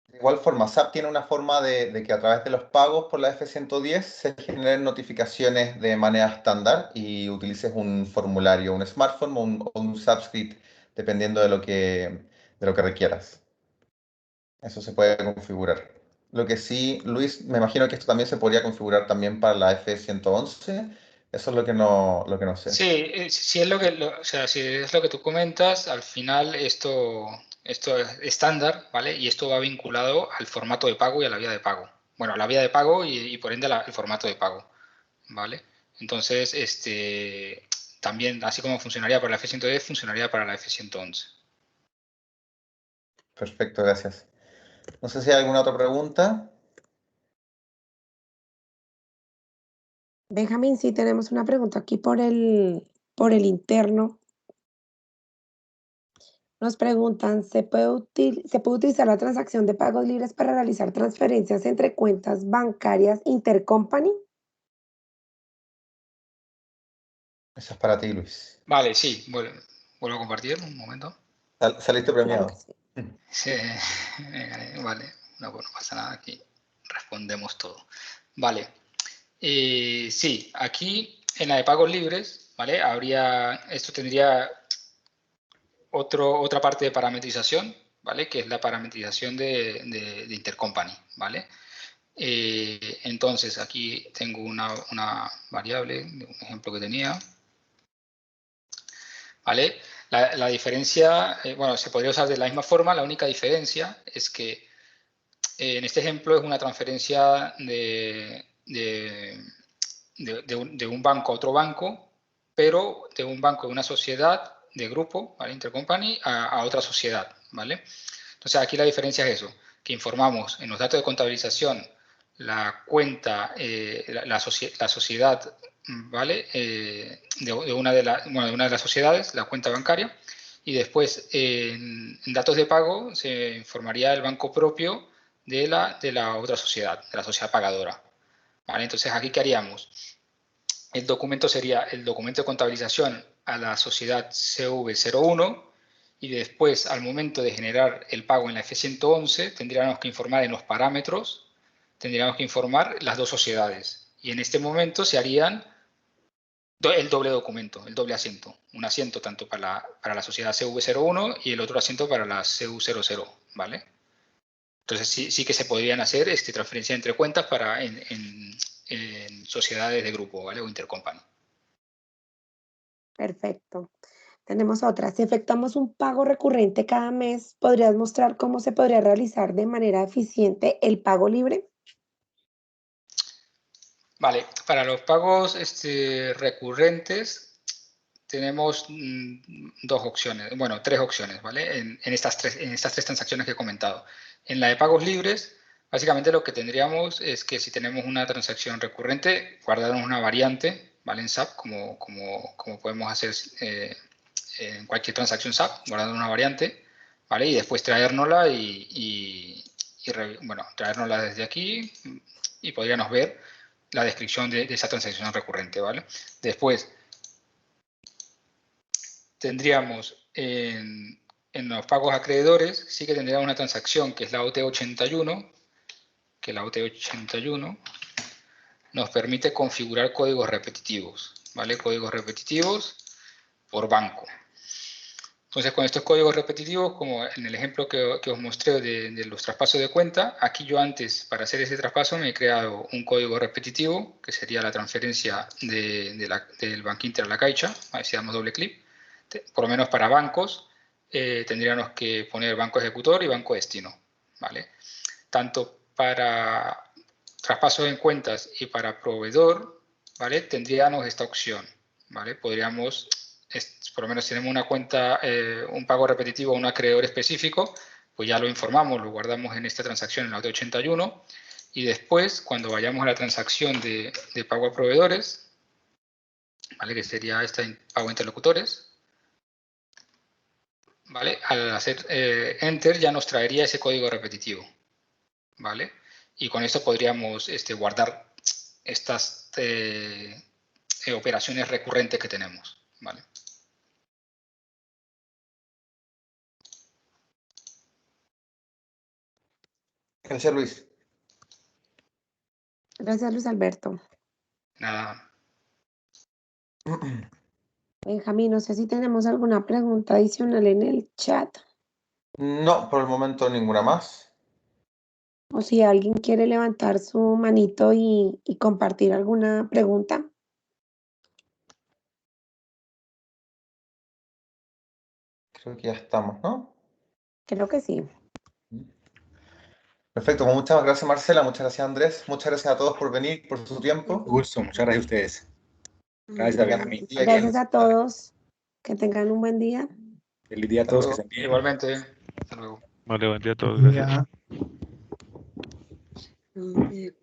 De igual forma, SAP tiene una forma de que a través de los pagos por la F110 se generen notificaciones de manera estándar y utilices un formulario, un smartphone o un SAP script, dependiendo de lo que requieras. Eso se puede configurar. Lo que sí, Luis, me imagino que esto también se podría configurar también para la F111. Eso es lo que no sé. Sí, si es o sea, si es lo que tú comentas, al final esto es estándar, ¿vale? Y esto va vinculado al formato de pago y a la vía de pago. Bueno, a la vía de pago y por ende el formato de pago, ¿vale? Entonces, también, así como funcionaría para la F110, funcionaría para la F111. Perfecto, gracias. No sé si hay alguna otra pregunta. Benjamín, sí tenemos una pregunta aquí por el interno. Nos preguntan, ¿se puede utilizar la transacción de pagos libres para realizar transferencias entre cuentas bancarias intercompany? Eso es para ti, Luis. Vale, sí, vuelvo a compartir un momento. Saliste Claro premiado. que sí. Sí, vale, no, pues no pasa nada, aquí respondemos todo. Vale, sí, aquí en la de pagos libres, ¿vale? Esto tendría otra parte de parametrización, ¿vale? Que es la parametrización de intercompany, ¿vale? Entonces, aquí tengo una variable, un ejemplo que tenía, ¿vale? La diferencia, bueno, se podría usar de la misma forma, la única diferencia es que en este ejemplo es una transferencia de un banco a otro banco, pero de un banco de una sociedad de grupo, ¿vale? Intercompany, a otra sociedad, ¿vale? Entonces aquí la diferencia es eso, que informamos en los datos de contabilización la cuenta, la sociedad, ¿vale? De una de las sociedades, la cuenta bancaria, y después en datos de pago se informaría el banco propio de la otra sociedad, de la sociedad pagadora. ¿Vale? Entonces, ¿aquí qué haríamos? El documento sería el documento de contabilización a la sociedad CV01 y después, al momento de generar el pago en la F111, tendríamos que informar en los parámetros, tendríamos que informar las dos sociedades. Y en este momento se harían el doble documento, el doble asiento. Un asiento tanto para la sociedad CV01 y el otro asiento para la CU00, ¿vale? Entonces sí que se podrían hacer transferencias entre cuentas en sociedades de grupo, ¿vale? O intercompany. Perfecto. Tenemos otra. Si efectuamos un pago recurrente cada mes, ¿podrías mostrar cómo se podría realizar de manera eficiente el pago libre? Vale, para los pagos recurrentes tenemos dos opciones, bueno, tres opciones, ¿vale? En estas tres transacciones que he comentado. En la de pagos libres, básicamente lo que tendríamos es que si tenemos una transacción recurrente, guardarnos una variante, ¿vale? En SAP, como podemos hacer en cualquier transacción SAP, guardando una variante, ¿vale? Y después traérnosla bueno, traérnosla desde aquí y podríamos ver la descripción de esa transacción recurrente, ¿vale? Después tendríamos en los pagos acreedores, sí que tendríamos una transacción que es la OT81, que la OT81 nos permite configurar códigos repetitivos, ¿vale? Códigos repetitivos por banco. Entonces, con estos códigos repetitivos, como en el ejemplo que os mostré de los traspasos de cuenta, aquí yo antes, para hacer ese traspaso, me he creado un código repetitivo, que sería la transferencia del Banco Inter a la Caixa. A ver si damos doble clic. Por lo menos para bancos, tendríamos que poner banco ejecutor y banco destino, ¿vale? Tanto para traspasos en cuentas y para proveedor, ¿vale? Tendríamos esta opción, ¿vale? Podríamos, por lo menos tenemos una cuenta, un pago repetitivo a un acreedor específico, pues ya lo informamos, lo guardamos en esta transacción en la OT81 y después, cuando vayamos a la transacción de pago a proveedores, ¿vale? Que sería esta pago a interlocutores, ¿vale? Al hacer Enter ya nos traería ese código repetitivo, ¿vale? Y con esto podríamos guardar estas operaciones recurrentes que tenemos, ¿vale? Gracias, Luis. Gracias, Luis Alberto. Nada. Benjamín, no sé si tenemos alguna pregunta adicional en el chat No, por el momento ninguna más. o si alguien quiere levantar su manito y compartir alguna pregunta. Creo que ya estamos, ¿no? Creo que sí. Perfecto, pues muchas gracias, Marcela, muchas gracias, Andrés, muchas gracias a todos por venir, por su tiempo. Un gusto, muchas gracias a ustedes. Gracias, Que tengan Benjamín. un día Gracias lleno. a todos. Que tengan un buen día. Feliz día a todos, que estén bien. Igualmente. Hasta luego. Vale, buen día a todos. Buen Gracias. día.